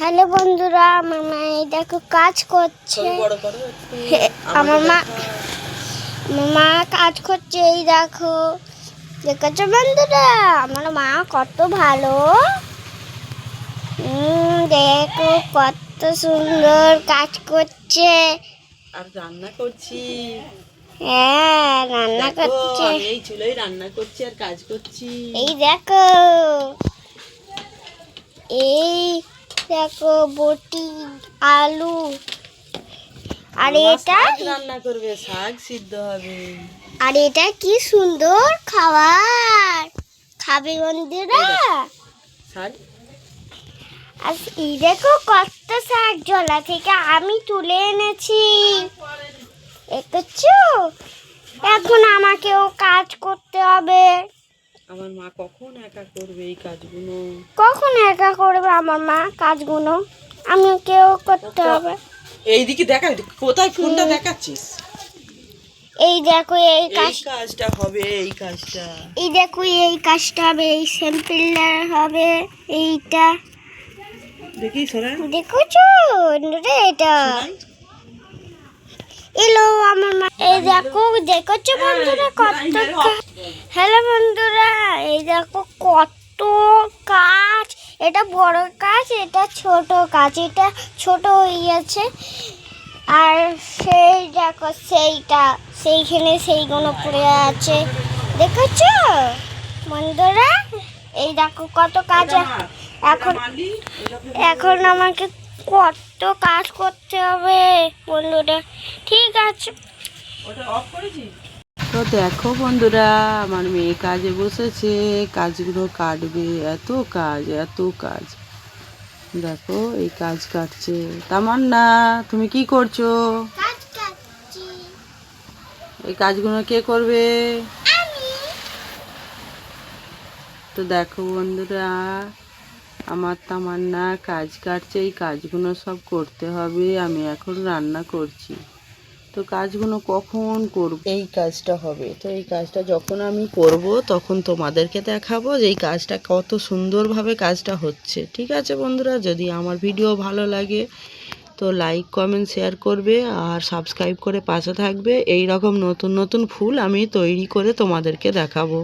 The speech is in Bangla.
হ্যালো বন্ধুরা, আমার মা এই দেখো কাজ করছে। আমার মা কাজ করছে, এই দেখো। দেখেছো বন্ধুরা, আমার মা কত ভালো। দেখো কত সুন্দর কাজ করছে। আর রান্না করছি। হ্যাঁ, রান্না করছে। এই চুলোয় রান্না করছি আর কাজ করছি। এই দেখো, এই দেখো বটি, আলু, আর এটা রান্না করবে, শাক সিদ্ধ হবে। আর এটা কি সুন্দর খাবার, খাবে বন্ধুরা। আর এই দেখো কত শাক জলা থেকে আমি তুলে এনেছি, দেখছো। এখন আমাকেও কাজ করতে হবে। আমার মা কখন একা করবে এই কাজগুলো? কখন একা করবে আমার মা কাজগুলো? আমাকেও করতে হবে। এইদিকে দেখা, কোথায় ফোনটা দেখাচ্ছিস? এই দেখো এই কাজটা হবে, এই কাজটা। এই দেখো এই কাজটা হবে, এই স্যাম্পলটা হবে, এইটা দেখি সোনা, দেখছো এটা এলো আমার মা। এই দেখো, দেখছো বন্ধুরা কত। হ্যালো বন্ধুরা, এই দেখো কত কাজ। এটা বড় কাজ, এটা ছোট কাজ। এটা ছোট হয়ে গেছে। আর সেই দেখো সেইখানে সেইগুলো পড়ে আছে, দেখেছো বন্ধুরা। এই দেখো কত কাজ। এখন আমাকে কত কাজ করতে হবে বন্ধুরা। ঠিক আছে, তো দেখো বন্ধুরা, আমার মেয়ে কাজে বসেছে, কাজগুলো কাটবে। এত কাজ। দেখো এই কাজ কাটছে। তামান্না, তুমি কি করছো? কাজ কাটছি। এই কাজগুলো কে করবে? তো দেখো বন্ধুরা, আমার তামান্না কাজ কাটছে। এই কাজগুলো সব করতে হবে। আমি এখন রান্না করছি, তো কাজগুলো কখন করব? এই কাজটা হবে, তো এই কাজটা যখন আমি করব তখন তোমাদেরকে দেখাবো যে এই কাজটা কত সুন্দরভাবে কাজটা হচ্ছে। ঠিক আছে বন্ধুরা, যদি আমার ভিডিও ভালো লাগে তো লাইক কমেন্ট শেয়ার করবে আর সাবস্ক্রাইব করে পাশে থাকবে। এই রকম নতুন নতুন ফুল আমি তৈরি করে তোমাদেরকে দেখাবো।